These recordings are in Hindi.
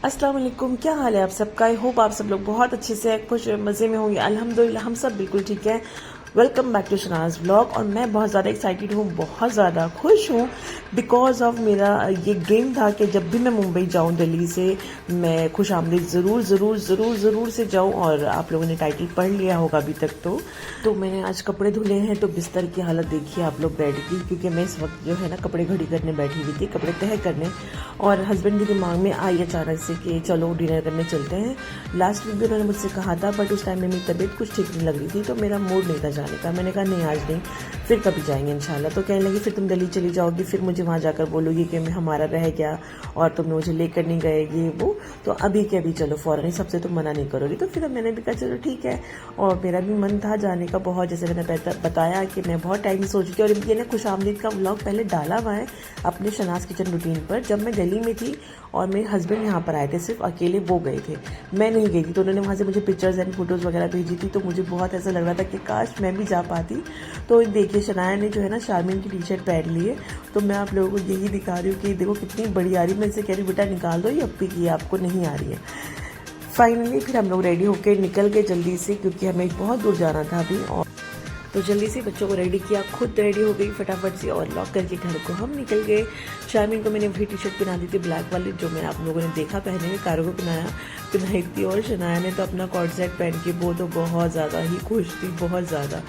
अस्सलाम वालेकुम, क्या हाल है आप सबका। आई होप आप सब लोग बहुत अच्छे से खुश मज़े में होंगे। अल्हम्दुलिल्लाह हम सब बिल्कुल ठीक है। Welcome back to Shahnaz vlog. और मैं बहुत ज़्यादा एक्साइटेड हूँ, बहुत ज़्यादा खुश हूँ बिकॉज ऑफ मेरा ये ड्रीम था कि जब भी मैं मुंबई जाऊँ दिल्ली से, मैं खुश आमदीद ज़रूर ज़रूर ज़रूर ज़रूर से जाऊँ। और आप लोगों ने टाइटल पढ़ लिया होगा अभी तक। तो मैंने आज कपड़े धुले हैं, तो बिस्तर की हालत देखिए आप लोग बेड की, क्योंकि मैं इस वक्त जो है ना कपड़े घड़ी करने बैठी हुई थी, कपड़े तह करने। और हस्बैंड के दिमाग में आई अचानक से कि चलो डिनर करने चलते हैं। लास्ट वीक भी उन्होंने मुझसे कहा था, बट उस टाइम में मेरी तबीयत कुछ ठीक नहीं लग रही थी, तो मेरा मूड नहीं था जाने का। मैंने कहा नहीं आज नहीं, फिर कभी जाएंगे इंशाल्लाह। तो कहने लगी फिर तुम दिल्ली चली जाओगी, फिर मुझे वहाँ जाकर बोलोगी कि मैं हमारा रह गया और तुमने मुझे लेकर नहीं गए ये वो। तो अभी के अभी चलो फ़ौरन ही, सबसे तुम मना नहीं करोगी। तो फिर मैंने भी कहा चलो ठीक है। और मेरा भी मन था जाने का बहुत, जैसे मैंने बताया कि मैं बहुत टाइम से सोच रही थी। और ये ना खुश आमदीद का व्लॉग पहले डाला हुआ है अपने शनाज किचन रूटीन पर, जब मैं दिल्ली में थी और मेरे हस्बैंड यहाँ पर आए थे, सिर्फ अकेले वो गए थे, मैं नहीं गई थी। तो उन्होंने वहाँ से मुझे पिक्चर्स एंड फोटोज़ वगैरह भेजी थी, तो मुझे बहुत ऐसा लग रहा था कि काश मैं भी जा पाती। तो देखिए शनाया ने जो है ना शारमीन की टी शर्ट पहन ली है, तो मैं आप लोगों को यही दिखा रही हूँ कि देखो कितनी बड़ी आ रही है। मैं इसे कह रही हूँ बेटा निकाल दो, ये अप्पी की आपको नहीं आ रही है। फाइनली फिर हम लोग रेडी होकर निकल गए जल्दी से, क्योंकि हमें बहुत दूर जाना था अभी। और तो जल्दी से बच्चों को रेडी किया, खुद रेडी हो गई फटाफट से और लॉक करके घर को हम निकल गए। शारमीन को मैंने वही टी शर्ट पहना दी थी ब्लैक वाली, जो मैं आप लोगों ने देखा पहने में, कारों को पहनाई थी। और शनाया ने तो अपना कॉर्ड सेट पहन के वो तो बहुत ज़्यादा ही खुश थी, बहुत ज़्यादा।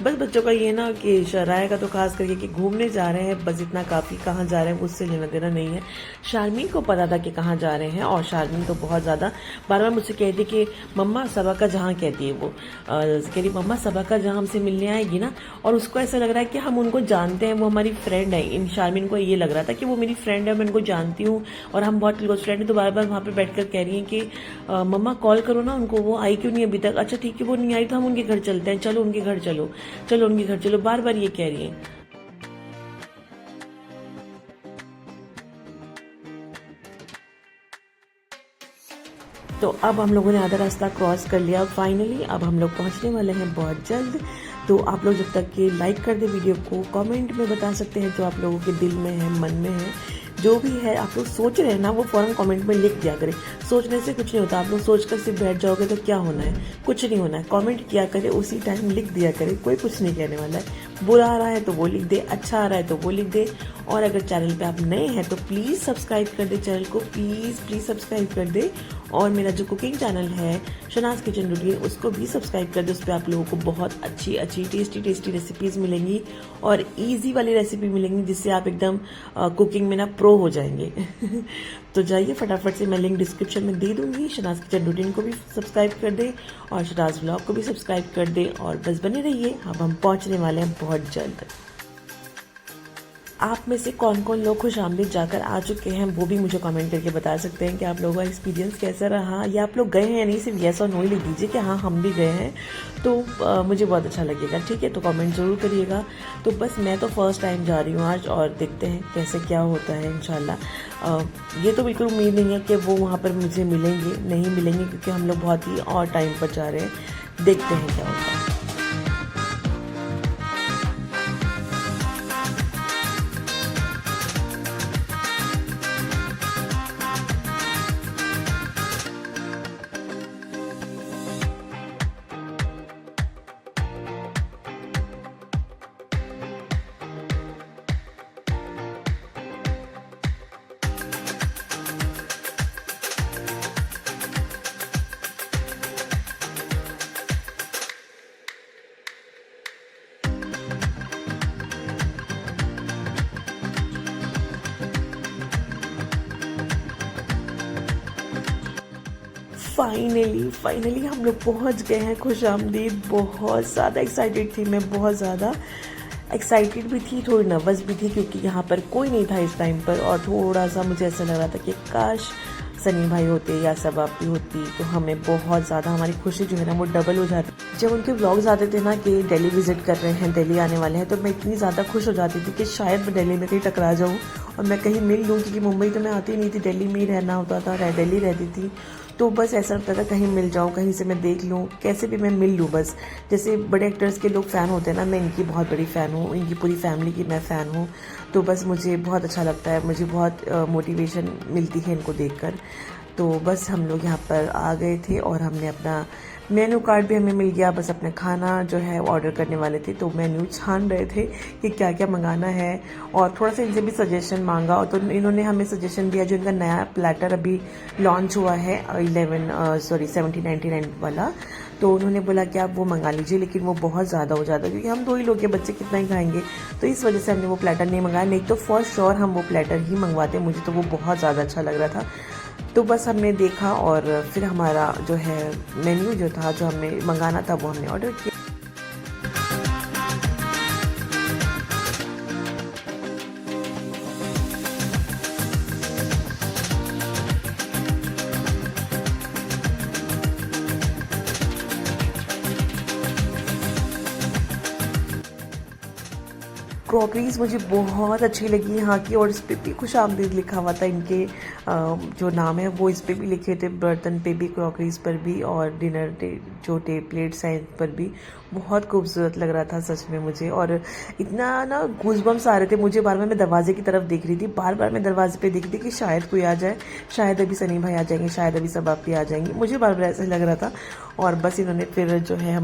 बस बच्चों का ये ना कि शराया का तो खास करके कि घूमने जा रहे हैं, बस इतना काफ़ी। कहाँ जा रहे हैं उससे लेना देना नहीं है। शारमीन को पता था कि कहाँ जा रहे हैं, और शारमीन तो बहुत ज़्यादा बार बार मुझसे कहती कि मम्मा सबा का जहाँ, कहती है वो, कह रही मम्मा सबा का जहाँ हमसे मिलने आएगी ना। और उसको ऐसा लग रहा है कि हम उनको जानते हैं, वो हमारी फ्रेंड है। इन शारमीन को ये लग रहा था कि वो मेरी फ्रेंड है, मैं उनको जानती हूँ और हम बहुत क्लोज फ्रेंड है। तो बार बार वहाँ पे बैठकर कह रही हैं कि मम्मा कॉल करो ना उनको, वो आई क्यों नहीं अभी तक। अच्छा ठीक है वो नहीं आई तो हम उनके घर चलते हैं, चलो उनके घर चलो, चलो उनके घर चलो, बार बार ये कह रही हैं। तो अब हम लोगों ने आधा रास्ता क्रॉस कर लिया फाइनली। अब हम लोग पहुंचने वाले हैं बहुत जल्द। तो आप लोग जब तक कि लाइक कर दे वीडियो को, कमेंट में बता सकते हैं जो आप लोगों के दिल में है, मन में है, जो भी है आप लोग सोच रहे हैं ना, वो फौरन कमेंट में लिख दिया करें। सोचने से कुछ नहीं होता, आप लोग सोचकर सिर्फ बैठ जाओगे तो क्या होना है, कुछ नहीं होना है। कमेंट किया करें, उसी टाइम लिख दिया करें, कोई कुछ नहीं कहने वाला है। बुरा आ रहा है तो वो लिख दे, अच्छा आ रहा है तो वो लिख दे। और अगर चैनल पे आप नए हैं तो प्लीज़ सब्सक्राइब कर दे चैनल को, प्लीज़ प्लीज़ सब्सक्राइब कर दे। और मेरा जो कुकिंग चैनल है शनाज किचन रूटीन, उसको भी सब्सक्राइब कर दे। उस पर आप लोगों को बहुत अच्छी अच्छी टेस्टी टेस्टी रेसिपीज़ मिलेंगी और इजी वाली रेसिपी मिलेंगी, जिससे आप एकदम कुकिंग में ना प्रो हो जाएंगे। तो जाइए फटाफट से, मैं लिंक डिस्क्रिप्शन में दे दूंगी। शनाज किचन रूटीन को भी सब्सक्राइब कर दे और शनाज व्लॉग को भी सब्सक्राइब कर दे, और बस बने रहिए। अब हम पहुंचने वाले हैं बहुत जल्द। आप में से कौन कौन लोग खुश आमदीद जाकर आ चुके हैं, वो भी मुझे कमेंट करके बता सकते हैं कि आप लोगों का एक्सपीरियंस कैसा रहा, या आप लोग गए हैं या नहीं। सिर्फ येस और नो ही लिख दीजिए कि हाँ हम भी गए हैं, तो मुझे बहुत अच्छा लगेगा। ठीक है, तो कमेंट ज़रूर करिएगा। तो बस मैं तो फर्स्ट टाइम जा रही हूँ आज, और देखते हैं कैसे क्या होता है इंशाल्लाह। ये तो बिल्कुल उम्मीद नहीं है कि वो वहाँ पर मुझे मिलेंगे, नहीं मिलेंगे, क्योंकि हम लोग बहुत ही और टाइम पर जा रहे हैं। देखते हैं क्या होता है। फाइनली हम लोग पहुंच गए हैं खुश आमदीद। बहुत ज़्यादा एक्साइटेड थी मैं, बहुत ज़्यादा एक्साइटेड भी थी, थोड़ी नर्वस भी थी, क्योंकि यहाँ पर कोई नहीं था इस टाइम पर। और थोड़ा सा मुझे ऐसा लग रहा था कि काश सनी भाई होते या सब आप भी होती, तो हमें बहुत ज़्यादा हमारी खुशी जो है ना वो डबल हो जाती। जब उनके व्लॉग्स आते थे ना कि दिल्ली विजिट कर रहे हैं, दिल्ली आने वाले हैं, तो मैं इतनी ज़्यादा खुश हो जाती थी कि शायद मैं दिल्ली में कहीं टकरा जाऊँ और मैं कहीं मिल लूँ, क्योंकि मुंबई तो मैं आती नहीं थी, दिल्ली में ही रहना होता था, दिल्ली रहती थी। तो बस ऐसा लगता था कहीं मिल जाऊँ, कहीं से मैं देख लूँ, कैसे भी मैं मिल लूँ बस। जैसे बड़े एक्टर्स के लोग फ़ैन होते हैं ना, मैं इनकी बहुत बड़ी फ़ैन हूँ, इनकी पूरी फैमिली की मैं फ़ैन हूँ। तो बस मुझे बहुत अच्छा लगता है, मुझे बहुत मोटिवेशन मिलती है इनको देखकर। तो बस हम लोग यहाँ पर आ गए थे और हमने अपना मेनू कार्ड भी हमें मिल गया। बस अपना खाना जो है ऑर्डर करने वाले थे, तो मेन्यू छान रहे थे कि क्या क्या मंगाना है और थोड़ा सा इनसे भी सजेशन मांगा। और तो इन्होंने हमें सजेशन दिया जो इनका नया प्लेटर अभी लॉन्च हुआ है 1799 वाला, तो उन्होंने बोला कि आप वो मंगा लीजिए, लेकिन वो बहुत ज़्यादा हो जाता है क्योंकि हम 2 ही लोग के बच्चे कितना ही खाएंगे, तो इस वजह से हमने वो प्लेटर नहीं मंगाया। नहीं तो फॉर श्योर हम वो प्लेटर ही मंगवाते, मुझे तो वो बहुत ज़्यादा अच्छा लग रहा था। तो बस हमने देखा और फिर हमारा जो है मेन्यू जो था, जो हमें मंगाना था, वो हमने ऑर्डर किया। क्रॉकरीज मुझे बहुत अच्छी लगी यहाँ की, और इस पर भी खुश आमदीद लिखा हुआ था। इनके जो नाम है वो इस पर भी लिखे थे, बर्तन पे भी, क्रॉकरीज पर भी, और डिनर जो प्लेट्स हैं पर भी। बहुत खूबसूरत लग रहा था सच में मुझे, और इतना ना गूज़बम्स आ रहे थे मुझे। बार बार मैं दरवाजे की तरफ देख रही थी, बार बार मैं दरवाजे पे देख रही थी कि शायद कोई आ जाए, शायद अभी सनी भाई आ जाएंगे, शायद अभी सब आप भी आ जाएंगे, मुझे बार बार ऐसा लग रहा था। और बस इन्होंने फिर जो है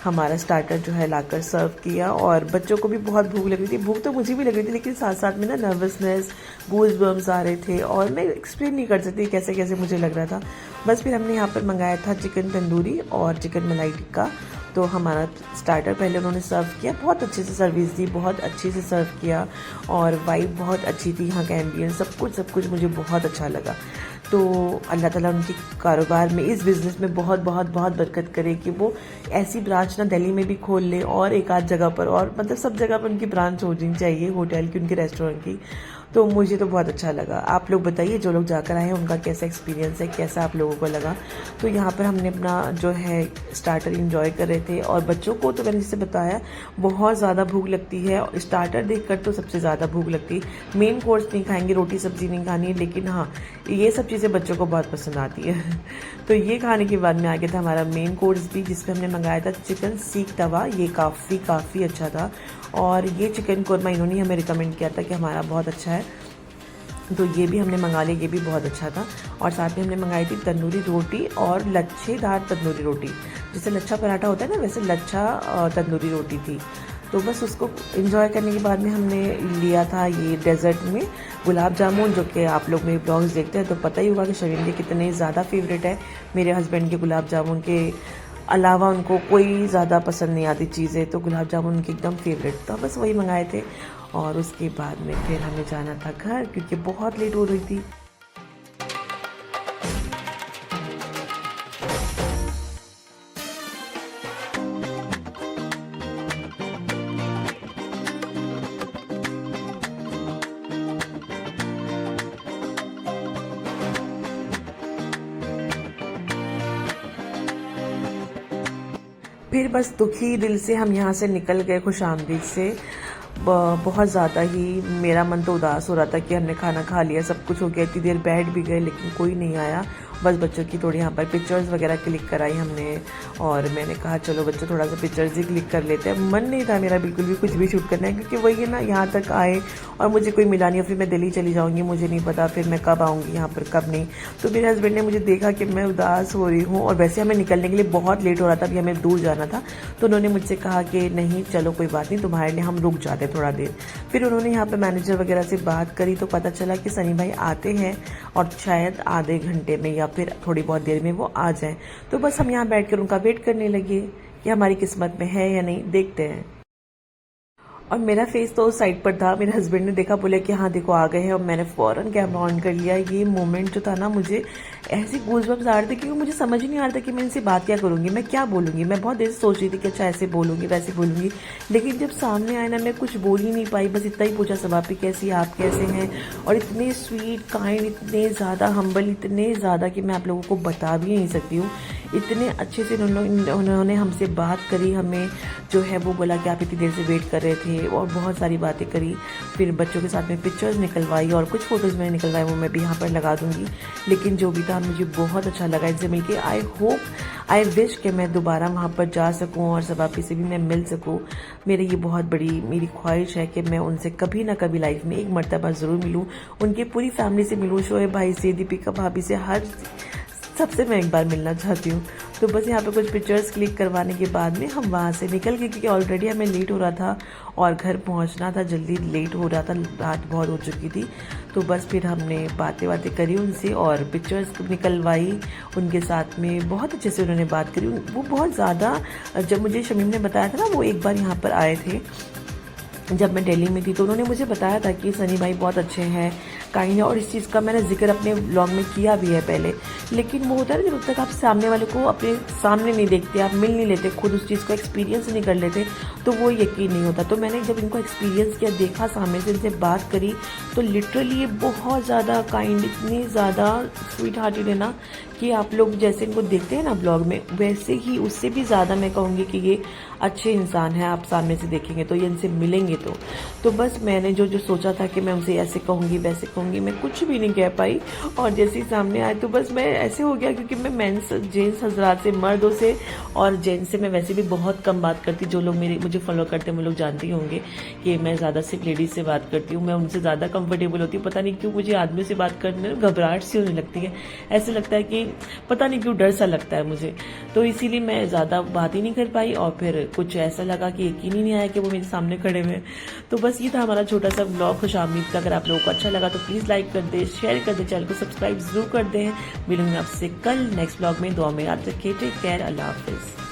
हमारा स्टार्टर जो है लाकर सर्व किया, और बच्चों को भी बहुत भूख लग रही थी। भूख तो मुझे भी लग रही थी, लेकिन साथ साथ में ना नर्वसनेस, गूज़बम्स आ रहे थे, और मैं एक्सप्लेन नहीं कर सकती कैसे कैसे मुझे लग रहा था। बस फिर हमने यहाँ पर मंगाया था चिकन तंदूरी और चिकन मलाई टिक्का। तो हमारा स्टार्टर पहले उन्होंने सर्व किया, बहुत अच्छे से सर्विस दी, बहुत अच्छे से सर्व किया, और वाइब बहुत अच्छी थी, यहाँ का एम्बियंस सब कुछ मुझे बहुत अच्छा लगा। तो अल्लाह ताला उनके कारोबार में, इस बिज़नेस में बहुत बहुत बहुत बरकत करे कि वो ऐसी ब्रांच ना दिल्ली में भी खोल ले, और एक आध जगह पर, और मतलब सब जगह पर उनकी ब्रांच होनी चाहिए, होटल की, उनके रेस्टोरेंट की। तो मुझे तो बहुत अच्छा लगा। आप लोग बताइए, जो लोग जाकर आए हैं उनका कैसा एक्सपीरियंस है, कैसा आप लोगों को लगा। तो यहाँ पर हमने अपना जो है स्टार्टर इंजॉय कर रहे थे, और बच्चों को तो मैंने जैसे बताया बहुत ज़्यादा भूख लगती है, और स्टार्टर देखकर तो सबसे ज़्यादा भूख लगती है। मेन कोर्स नहीं खाएंगे, रोटी सब्जी नहीं खानी है, लेकिन हाँ ये सब चीज़ें बच्चों को बहुत पसंद आती है। तो ये खाने के बाद में आ गया था हमारा मेन कोर्स भी, जिसमें हमने मंगाया था चिकन सीख तवा। ये काफ़ी अच्छा था, और ये चिकन कौरमा इन्होंने हमें रिकमेंड किया था कि हमारा बहुत अच्छा है, तो ये भी हमने मंगा लिया, ये भी बहुत अच्छा था। और साथ में हमने मंगाई थी तंदूरी रोटी और लच्छेदार तंदूरी रोटी, जैसे लच्छा पराठा होता है ना, वैसे लच्छा तंदूरी रोटी थी। तो बस उसको एंजॉय करने के बाद में हमने लिया था ये डेजर्ट में गुलाब जामुन, जो कि आप लोग मेरे ब्लॉग्स देखते हैं तो पता ही होगा कि शरीन के कितने ज़्यादा फेवरेट है। मेरे हस्बैंड के गुलाब जामुन के अलावा उनको कोई ज़्यादा पसंद नहीं आती चीज़ें, तो गुलाब जामुन उनके एकदम फेवरेट, तो बस वही मंगाए थे। और उसके बाद में फिर हमें जाना था घर, क्योंकि बहुत लेट हो रही थी। फिर बस दुखी दिल से हम यहाँ से निकल गए, खुशामदीद से। बहुत ज़्यादा ही मेरा मन तो उदास हो रहा था कि हमने खाना खा लिया, सब कुछ हो गया, इतनी देर बैठ भी गए, लेकिन कोई नहीं आया। बस बच्चों की थोड़ी यहाँ पर पिक्चर्स वगैरह क्लिक कराई हमने, और मैंने कहा चलो बच्चों थोड़ा सा पिक्चर्स ही क्लिक कर लेते हैं। मन नहीं था मेरा बिल्कुल भी कुछ भी शूट करना है, क्योंकि वही है ना, यहाँ तक आए और मुझे कोई मिला नहीं, और फिर मैं दिल्ली चली जाऊँगी, मुझे नहीं पता फिर मैं कब आऊँगी यहाँ पर, कब नहीं। तो मेरे हस्बैंड ने मुझे देखा कि मैं उदास हो रही हूँ, और वैसे हमें निकलने के लिए बहुत लेट हो रहा था, अभी हमें दूर जाना था। तो उन्होंने मुझसे कहा कि नहीं चलो कोई बात नहीं, तुम्हारे लिए हम रुक जाते थोड़ा देर। फिर उन्होंने यहाँ पर मैनेजर वगैरह से बात करी, तो पता चला कि सनी भाई आते हैं, और शायद आधे घंटे में या फिर थोड़ी बहुत देर में वो आ जाएं। तो बस हम यहाँ बैठकर उनका वेट करने लगे कि हमारी किस्मत में है या नहीं, देखते हैं। और मेरा फेस तो उस साइड पर था, मेरे हस्बैंड ने देखा, बोले कि हाँ देखो आ गए हैं, और मैंने फ़ौरन कैमरा ऑन कर लिया। ये मोमेंट जो था ना, मुझे ऐसे गूज़बम्स आ रहे थे, क्योंकि मुझे समझ ही नहीं आ रहा था कि मैं इनसे बात क्या करूँगी, मैं क्या बोलूँगी। मैं बहुत देर से सोच रही थी कि अच्छा ऐसे बोलूँगी, वैसे बोलूँगी, लेकिन जब सामने आए ना, मैं कुछ बोल ही नहीं पाई। बस इतना ही पूछा, सब आप कैसी, आप कैसे हैं। और इतने स्वीट, काइंड, इतने ज़्यादा हम्बल, इतने ज़्यादा कि मैं आप लोगों को बता भी नहीं सकती हूँ। इतने अच्छे से उन्होंने हमसे बात करी, हमें जो है वो बोला कि आप इतनी देर से वेट कर रहे थे, और बहुत सारी बातें करी। फिर बच्चों के साथ में पिक्चर्स निकलवाई, और कुछ फ़ोटोज़ मैंने निकलवाए, वो मैं भी यहाँ पर लगा दूँगी। लेकिन जो भी था मुझे बहुत अच्छा लगा इनसे मिलके। आई होप आई विश कि मैं दोबारा वहाँ पर जा सकूँ और सबापी से भी मैं मिल सकूँ। मेरी ये बहुत बड़ी मेरी ख्वाहिश है कि मैं उनसे कभी ना कभी लाइफ में एक मर्तबा ज़रूर मिलूँ, उनकी पूरी फैमिली से मिलूँ, शोएब भाई से, दीपिका भाभी से, हर सबसे मैं एक बार मिलना चाहती हूँ। तो बस यहाँ पे कुछ पिक्चर्स क्लिक करवाने के बाद में हम वहाँ से निकल गए, क्योंकि ऑलरेडी हमें लेट हो रहा था और घर पहुँचना था, जल्दी लेट हो रहा था, रात बहुत हो चुकी थी। तो बस फिर हमने बातें करी उनसे और पिक्चर्स निकलवाई उनके साथ में। बहुत अच्छे से उन्होंने बात करी। वो बहुत ज़्यादा, जब मुझे शमीम ने बताया था ना, वो एक बार यहाँ पर आए थे जब मैं दिल्ली में थी, तो उन्होंने मुझे बताया था कि सनी भाई बहुत अच्छे हैं, काइंड है, और इस चीज़ का मैंने जिक्र अपने व्लॉग में किया भी है पहले। लेकिन वो होता है ना, जब तक आप सामने वाले को अपने सामने नहीं देखते, आप मिल नहीं लेते, खुद उस चीज़ को एक्सपीरियंस नहीं कर लेते, तो वो यकीन नहीं होता। तो मैंने जब इनको एक्सपीरियंस किया, देखा सामने से, इनसे बात करी, तो लिटरली ये बहुत ज़्यादा काइंड, इतनी ज़्यादा स्वीट हार्टेड है ना, कि आप लोग जैसे इनको देखते हैं ना ब्लॉग में, वैसे ही उससे भी ज़्यादा मैं कहूँगी कि ये अच्छे इंसान हैं। आप सामने से देखेंगे तो, ये इनसे मिलेंगे तो बस मैंने जो सोचा था कि मैं उनसे ऐसे कहूँगी वैसे कहूँगी, मैं कुछ भी नहीं कह पाई। और जैसे ही सामने आए तो बस मैं ऐसे हो गया, क्योंकि मैं मेंस जेंट्स हजरात से, मर्दों से और जेंट्स से मैं वैसे भी बहुत कम बात करती। जो लोग मुझे फॉलो करते हैं वो लोग जानते ही होंगे कि मैं ज़्यादा सिर्फ लेडीज़ से बात करती हूँ। मैं उनसे ज़्यादा कंफर्टेबल होती हूँ। पता नहीं क्यों मुझे आदमियों से बात करने में घबराहट सी होने लगती है। ऐसे लगता है कि पता नहीं क्यों डर सा लगता है मुझे, तो इसीलिए मैं ज़्यादा बात ही नहीं कर पाई। और फिर कुछ ऐसा लगा कि यकीन ही नहीं आया कि वो मेरे सामने खड़े हुए। तो बस ये था हमारा छोटा सा व्लॉग खुशामदीद का। अगर आप लोगों को अच्छा लगा तो प्लीज़ लाइक कर दे, शेयर कर दे, चैनल को सब्सक्राइब जरूर कर दें। मिलूंगी आपसे कल नेक्स्ट व्लॉग में। दुआ में याद रखिए। Take care. अल्लाह हाफिज़।